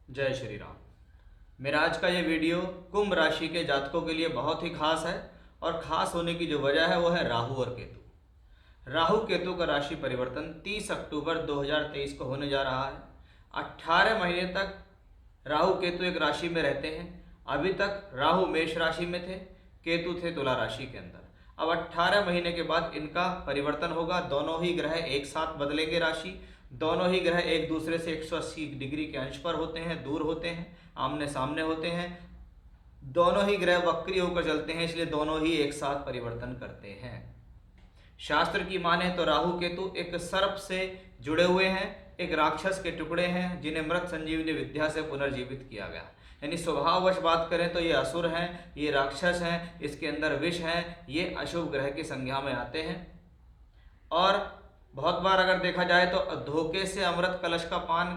जय श्री राम। मेरा आज का ये वीडियो कुंभ राशि के जातकों के लिए बहुत ही खास है। और खास होने की जो वजह है वो है राहु और केतु। राहु केतु का राशि परिवर्तन 30 अक्टूबर 2023 को होने जा रहा है। 18 महीने तक राहु केतु एक राशि में रहते हैं। अभी तक राहु मेष राशि में थे, केतु थे तुला राशि के अंदर। अब 18 महीने के बाद इनका परिवर्तन होगा। दोनों ही ग्रह एक साथ बदलेंगे राशि। दोनों ही ग्रह एक दूसरे से 180 डिग्री के अंश पर होते हैं, दूर होते हैं, आमने सामने होते हैं। दोनों ही ग्रह वक्री होकर चलते हैं, इसलिए दोनों ही एक साथ परिवर्तन करते हैं। शास्त्र की माने तो राहु केतु एक सर्प से जुड़े हुए हैं, एक राक्षस के टुकड़े हैं जिन्हें मृत संजीवनी विद्या से पुनर्जीवित किया गया। यानी स्वभाववश बात करें तो ये असुर हैं, ये राक्षस हैं, इसके अंदर विष हैं, ये अशुभ ग्रह की संज्ञा में आते हैं। और बहुत बार अगर देखा जाए तो धोखे से अमृत कलश का पान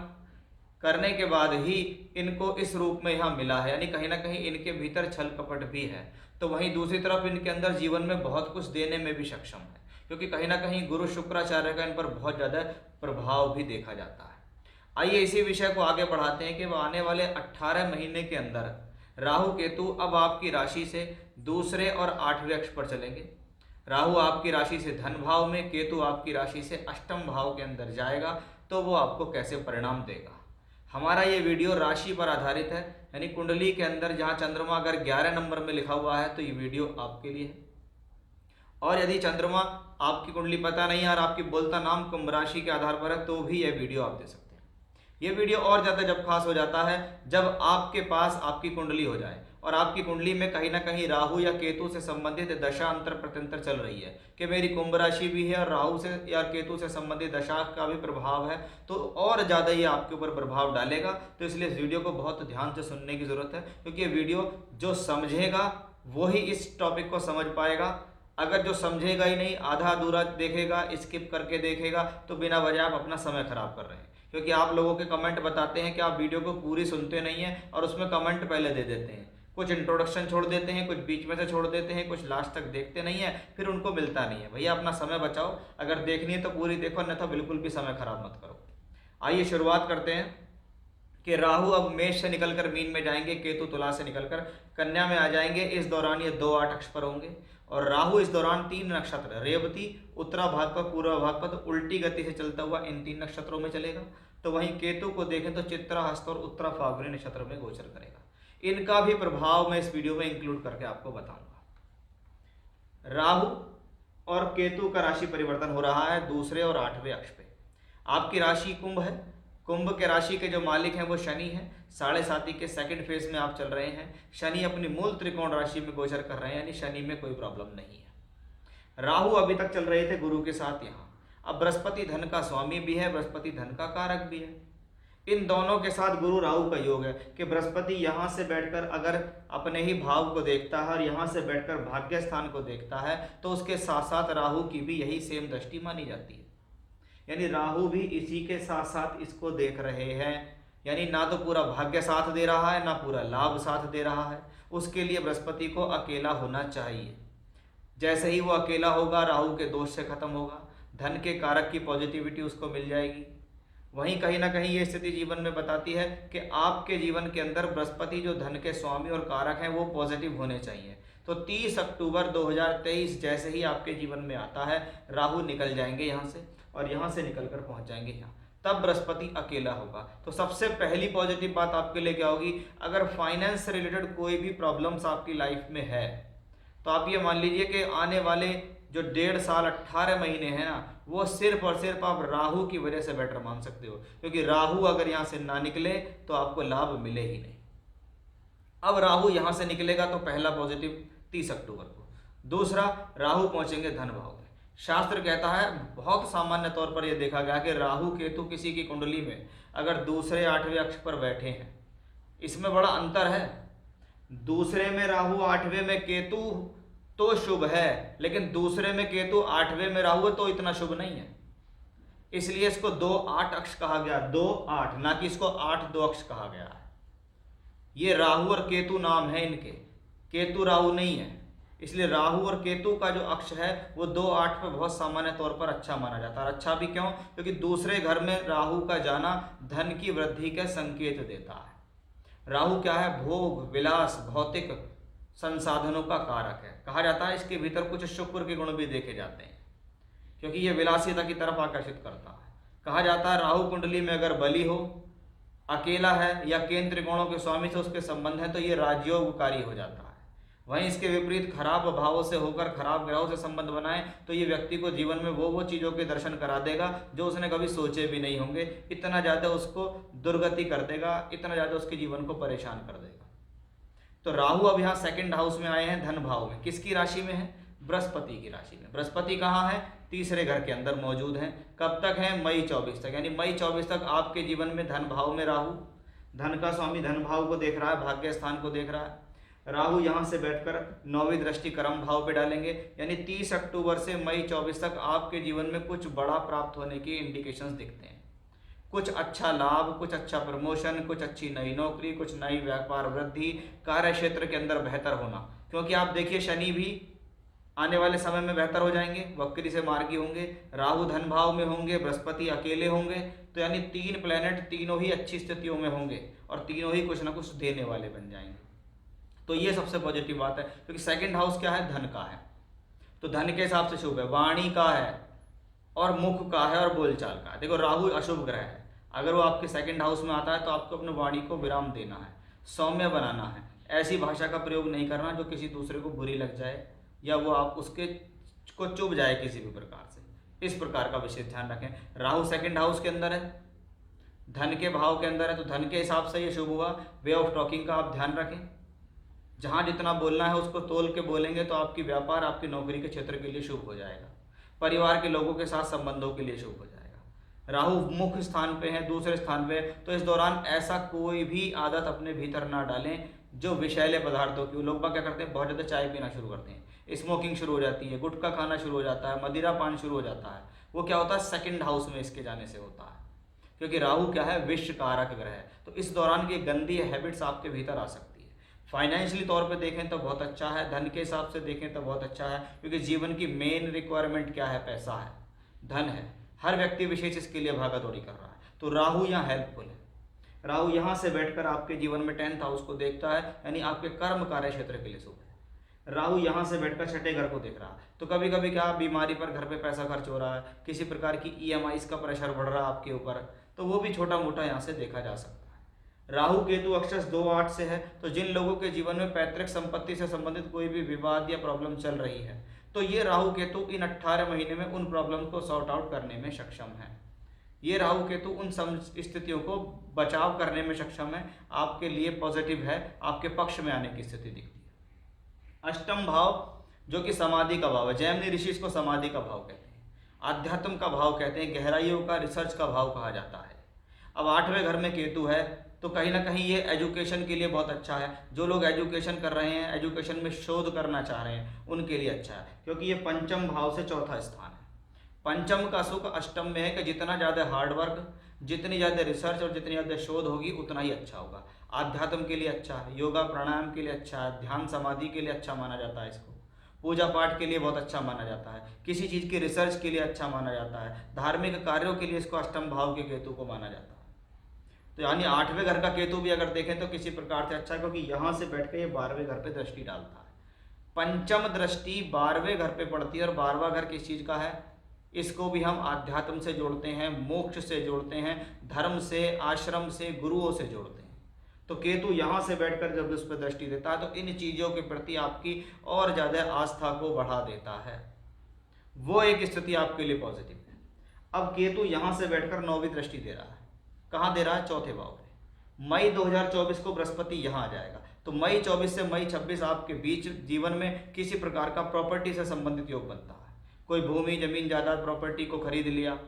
करने के बाद ही इनको इस रूप में यहाँ मिला है, यानी कहीं ना कहीं इनके भीतर छल कपट भी है। तो वहीं दूसरी तरफ इनके अंदर जीवन में बहुत कुछ देने में भी सक्षम है, क्योंकि कहीं ना कहीं गुरु शुक्राचार्य का इन पर बहुत ज़्यादा प्रभाव भी देखा जाता है। आइए इसी विषय को आगे बढ़ाते हैं कि वह आने वाले 18 महीने के अंदर राहु केतु अब आपकी राशि से दूसरे और 8वें अक्ष पर चलेंगे। राहु आपकी राशि से धन भाव में, केतु आपकी राशि से अष्टम भाव के अंदर जाएगा, तो वो आपको कैसे परिणाम देगा। हमारा ये वीडियो राशि पर आधारित है, यानी कुंडली के अंदर जहाँ चंद्रमा अगर 11 नंबर में लिखा हुआ है तो ये वीडियो आपके लिए है। और यदि चंद्रमा आपकी कुंडली पता नहीं है और आपकी बोलता नाम कुंभ राशि के आधार पर है तो भी यह वीडियो आप दे सकते हैं। ये वीडियो और ज़्यादा जब खास हो जाता है जब आपके पास आपकी कुंडली हो जाए और आपकी कुंडली में कहीं ना कहीं राहु या केतु से संबंधित दशा अंतर प्रत्यंतर चल रही है कि मेरी कुंभ राशि भी है और राहु से या केतु से संबंधित दशा का भी प्रभाव है, तो और ज़्यादा ये आपके ऊपर प्रभाव डालेगा। तो इसलिए इस वीडियो को बहुत ध्यान से सुनने की ज़रूरत है, क्योंकि ये वीडियो जो समझेगा वो ही इस टॉपिक को समझ पाएगा। अगर जो समझेगा ही नहीं, आधा अधूरा देखेगा, स्किप करके देखेगा, तो बिना वजह आप अपना समय खराब कर रहे हैं। क्योंकि आप लोगों के कमेंट बताते हैं कि आप वीडियो को पूरी सुनते नहीं हैं और उसमें कमेंट पहले दे देते हैं, कुछ इंट्रोडक्शन छोड़ देते हैं, कुछ बीच में से छोड़ देते हैं, कुछ लास्ट तक देखते नहीं है, फिर उनको मिलता नहीं है। भैया अपना समय बचाओ, अगर देखनी है तो पूरी देखो, अन्यथा बिल्कुल भी समय खराब मत करो। आइए शुरुआत करते हैं कि राहु अब मेष से निकलकर मीन में जाएंगे, केतु तुला से निकलकर कन्या में आ जाएंगे। इस दौरान ये 2-8 अक्ष पर होंगे और राहु इस दौरान 3 नक्षत्र रेवती, उत्तरा भाद्रपद, पूर्व भाद्रपद उल्टी गति से चलता हुआ इन 3 नक्षत्रों में चलेगा। तो वहीं केतु को देखें तो चित्रा, हस्त और उत्तरा फाल्गुनी नक्षत्र में गोचर करेगा। इनका भी प्रभाव मैं इस वीडियो में इंक्लूड करके आपको बताऊंगा। राहु और केतु का राशि परिवर्तन हो रहा है दूसरे और 8वें अक्ष पे। आपकी राशि कुंभ है, कुंभ के राशि के जो मालिक हैं वो शनि हैं। 7.5 के सेकंड फेज में आप चल रहे हैं। शनि अपनी मूल त्रिकोण राशि में गोचर कर रहे हैं, यानी शनि में कोई प्रॉब्लम नहीं है। राहु अभी तक चल रहे थे गुरु के साथ यहाँ। अब बृहस्पति धन का स्वामी भी है, बृहस्पति धन का कारक भी है। इन दोनों के साथ गुरु राहु का योग है कि बृहस्पति यहाँ से बैठकर अगर अपने ही भाव को देखता है और यहाँ से बैठकर भाग्य स्थान को देखता है, तो उसके साथ साथ राहु की भी यही सेम दृष्टि मानी जाती है। यानी राहु भी इसी के साथ साथ इसको देख रहे हैं। यानी ना तो पूरा भाग्य साथ दे रहा है, ना पूरा लाभ साथ दे रहा है। उसके लिए बृहस्पति को अकेला होना चाहिए। जैसे ही वो अकेला होगा, राहु के दोष से खत्म होगा, धन के कारक की पॉजिटिविटी उसको मिल जाएगी। वहीं कहीं ना कहीं ये स्थिति जीवन में बताती है कि आपके जीवन के अंदर बृहस्पति जो धन के स्वामी और कारक हैं वो पॉजिटिव होने चाहिए। तो 30 अक्टूबर 2023 जैसे ही आपके जीवन में आता है, राहु निकल जाएंगे यहाँ से और यहाँ से निकलकर पहुँच जाएंगे यहाँ, तब बृहस्पति अकेला होगा। तो सबसे पहली पॉजिटिव बात आपके लिए क्या होगी, अगर फाइनेंस से रिलेटेड कोई भी प्रॉब्लम्स आपकी लाइफ में है तो आप ये मान लीजिए कि आने वाले जो 1.5 साल 18 महीने हैं ना, वो सिर्फ और सिर्फ आप राहु की वजह से बेटर मान सकते हो। क्योंकि राहु अगर यहाँ से ना निकले तो आपको लाभ मिले ही नहीं। अब राहु यहाँ से निकलेगा तो पहला पॉजिटिव 30 अक्टूबर को। दूसरा, राहु पहुंचेंगे धन भाव में। शास्त्र कहता है, बहुत सामान्य तौर पर यह देखा गया कि राहु केतु किसी की कुंडली में अगर दूसरे 8वें अक्ष पर बैठे हैं, इसमें बड़ा अंतर है। दूसरे में राहु, 8वें में केतु तो शुभ है, लेकिन दूसरे में केतु 8वें में राहु तो इतना शुभ नहीं है। इसलिए इसको 2-8 अक्ष कहा गया, 2-8, ना कि इसको 8-2 अक्ष कहा गया है। ये राहु और केतु नाम है इनके, केतु राहु नहीं है। इसलिए राहु और केतु का जो अक्ष है वो 2-8 पे बहुत सामान्य तौर पर अच्छा माना जाता है। अच्छा भी क्यों? क्योंकि दूसरे घर में राहु का जाना धन की वृद्धि के संकेत देता है। राहु क्या है? भोग, विलास, भौतिक संसाधनों का कारक है। कहा जाता है इसके भीतर कुछ शुक्र के गुण भी देखे जाते हैं, क्योंकि ये विलासिता की तरफ आकर्षित करता है। कहा जाता है राहु कुंडली में अगर बली हो, अकेला है या केंद्र त्रिकोणों के स्वामी से उसके संबंध है तो ये राजयोगकारी हो जाता है। वहीं इसके विपरीत खराब भावों से होकर खराब ग्रहों से संबंध बनाए तो ये व्यक्ति को जीवन में वो चीज़ों के दर्शन करा देगा जो उसने कभी सोचे भी नहीं होंगे। इतना ज़्यादा उसको दुर्गति कर देगा, इतना ज़्यादा उसके जीवन को परेशान कर देगा। तो राहु अब यहाँ सेकंड हाउस में आए हैं, धन भाव में। किसकी राशि में है? बृहस्पति की राशि में। बृहस्पति कहाँ है? तीसरे घर के अंदर मौजूद हैं। कब तक है? मई 24 तक। यानी मई 24 तक आपके जीवन में धन भाव में राहु, धन का स्वामी धन भाव को देख रहा है, भाग्य स्थान को देख रहा है। राहु यहाँ से बैठकर 9वीं दृष्टि कर्म भाव पे डालेंगे। यानी 30 अक्टूबर से मई 24 तक आपके जीवन में कुछ बड़ा प्राप्त होने की इंडिकेशंस दिखते हैं। कुछ अच्छा लाभ, कुछ अच्छा प्रमोशन, कुछ अच्छी नई नौकरी, कुछ नई व्यापार वृद्धि, कार्य क्षेत्र के अंदर बेहतर होना। क्योंकि आप देखिए शनि भी आने वाले समय में बेहतर हो जाएंगे, वक्री से मार्गी होंगे, राहु धन भाव में होंगे, बृहस्पति अकेले होंगे। तो यानी 3 प्लेनेट तीनों ही अच्छी स्थितियों में होंगे और तीनों ही कुछ ना कुछ देने वाले बन जाएंगे। तो ये सबसे पॉजिटिव बात है, क्योंकि सेकंड हाउस क्या है? धन का है। तो धन के हिसाब से शुभ है, वाणी का है और मुख का है और बोलचाल का है। देखो राहु अशुभ ग्रह है, अगर वो आपके सेकंड हाउस में आता है तो आपको अपनी वाणी को विराम देना है, सौम्य बनाना है। ऐसी भाषा का प्रयोग नहीं करना जो किसी दूसरे को बुरी लग जाए या वो आप उसके को चुभ जाए किसी भी प्रकार से। इस प्रकार का विशेष ध्यान रखें। राहु सेकंड हाउस के अंदर है, धन के भाव के अंदर है, तो धन के हिसाब से ये शुभ हुआ। वे ऑफ टॉकिंग का आप ध्यान रखें, जहाँ जितना बोलना है उसको तोल के बोलेंगे तो आपकी व्यापार, आपकी नौकरी के क्षेत्र के लिए शुभ हो जाएगा। परिवार के लोगों के साथ संबंधों के लिए शुभ हो जाएगा। राहु मुख्य स्थान पे है, दूसरे स्थान पे, तो इस दौरान ऐसा कोई भी आदत अपने भीतर ना डालें जो विषैले पदार्थों की। लोग क्या करते हैं? बहुत ज़्यादा चाय पीना शुरू करते हैं, स्मोकिंग शुरू हो जाती है, गुटखा खाना शुरू हो जाता है, मदिरा पान शुरू हो जाता है। वो क्या होता है? सेकंड हाउस में इसके जाने से होता है, क्योंकि राहु क्या है? विश्व कारक ग्रह है। तो इस दौरान की गंदी हैबिट्स आपके भीतर आ सकती है। फाइनेंशियली तौर पे देखें तो बहुत अच्छा है, धन के हिसाब से देखें तो बहुत अच्छा है, क्योंकि जीवन की मेन रिक्वायरमेंट क्या है? पैसा है, धन है। हर व्यक्ति विशेष इसके लिए भागा दौड़ी कर रहा है, तो राहु यहाँ हेल्पफुल है। राहु यहाँ से बैठकर आपके जीवन में 10th हाउस को देखता है, यानी आपके कर्म कार्य क्षेत्र के लिए शुभ है। राहु यहाँ से बैठकर छठे घर को देख रहा है, तो कभी कभी क्या बीमारी पर घर पे पैसा खर्च हो रहा है, किसी प्रकार की EMIs का प्रेशर बढ़ रहा है आपके ऊपर, तो वो भी छोटा मोटा यहाँ से देखा जा सकता है। राहु केतु अक्षर 2-8 से है, तो जिन लोगों के जीवन में पैतृक संपत्ति से संबंधित कोई भी विवाद या प्रॉब्लम चल रही है, तो ये राहु केतु इन 18 महीने में उन प्रॉब्लम को सॉर्ट आउट करने में सक्षम है। ये राहु केतु उन स्थितियों को बचाव करने में सक्षम है, आपके लिए पॉजिटिव है, आपके पक्ष में आने की स्थिति दिखती है। अष्टम भाव जो कि समाधि का भाव है, जैमिनी ऋषि इसको समाधि का भाव कहते हैं, आध्यात्म का भाव कहते हैं, गहराइयों का, रिसर्च का भाव कहा जाता है। अब 8वें घर में केतु है, तो कहीं ना कहीं ये एजुकेशन के लिए बहुत अच्छा है। जो लोग एजुकेशन कर रहे हैं, एजुकेशन में शोध करना चाह रहे हैं, उनके लिए अच्छा है, क्योंकि ये पंचम भाव से चौथा स्थान है। पंचम का सुख अष्टम में है कि जितना ज़्यादा हार्डवर्क, जितनी ज़्यादा रिसर्च और जितनी ज़्यादा शोध होगी उतना ही अच्छा होगा। आध्यात्म के लिए अच्छा है, योगा प्राणायाम के लिए अच्छा है, ध्यान समाधि के लिए अच्छा माना जाता है, इसको पूजा पाठ के लिए बहुत अच्छा माना जाता है, किसी चीज़ की रिसर्च के लिए अच्छा माना जाता है, धार्मिक कार्यों के लिए इसको अष्टम भाव के केतु को माना जाता है। तो यानी 8वें घर का केतु भी अगर देखें तो किसी प्रकार से अच्छा है, क्योंकि यहाँ से बैठ के ये 12वें घर पे दृष्टि डालता है। पंचम दृष्टि 12वें घर पे पड़ती है, और 12वां घर किस चीज़ का है? इसको भी हम आध्यात्म से जोड़ते हैं, मोक्ष से जोड़ते हैं, धर्म से, आश्रम से, गुरुओं से जोड़ते हैं। तो केतु यहाँ से बैठकर जब उस पर दृष्टि देता है तो इन चीज़ों के प्रति आपकी और ज़्यादा आस्था को बढ़ा देता है, वो एक स्थिति आपके लिए पॉजिटिव है। अब केतु यहाँ से बैठकर 9वीं दृष्टि दे रहा है, कहाँ दे रहा है? चौथे भाव में। मई 2024 को बृहस्पति यहाँ आ जाएगा, तो मई 24 से मई 26 आपके बीच जीवन में किसी प्रकार का प्रॉपर्टी से संबंधित योग बनता है। कोई भूमि, जमीन, जायदाद, प्रॉपर्टी को खरीद लिया,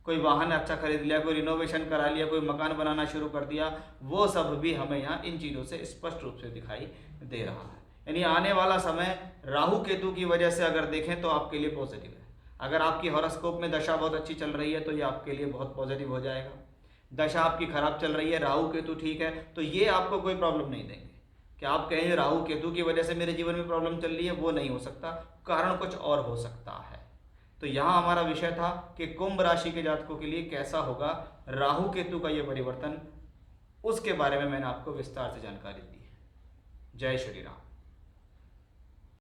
कोई वाहन अच्छा खरीद लिया, कोई रिनोवेशन करा लिया, कोई मकान बनाना शुरू कर दिया, वो सब भी हमें यहाँ इन चीज़ों से स्पष्ट रूप से दिखाई दे रहा है। यानी आने वाला समय राहु केतु की वजह से अगर देखें तो आपके लिए पॉजिटिव है। अगर आपकी हॉरोस्कोप में दशा बहुत अच्छी चल रही है तो ये आपके लिए बहुत पॉजिटिव हो जाएगा। दशा आपकी खराब चल रही है, राहु केतु ठीक है, तो ये आपको कोई प्रॉब्लम नहीं देंगे कि आप कहेंगे राहु केतु की वजह से मेरे जीवन में प्रॉब्लम चल रही है, वो नहीं हो सकता, कारण कुछ और हो सकता है। तो यहाँ हमारा विषय था कि कुंभ राशि के जातकों के लिए कैसा होगा राहु केतु का ये परिवर्तन उसके बारे में मैंने आपको विस्तार से जानकारी दी है। जय श्री राम।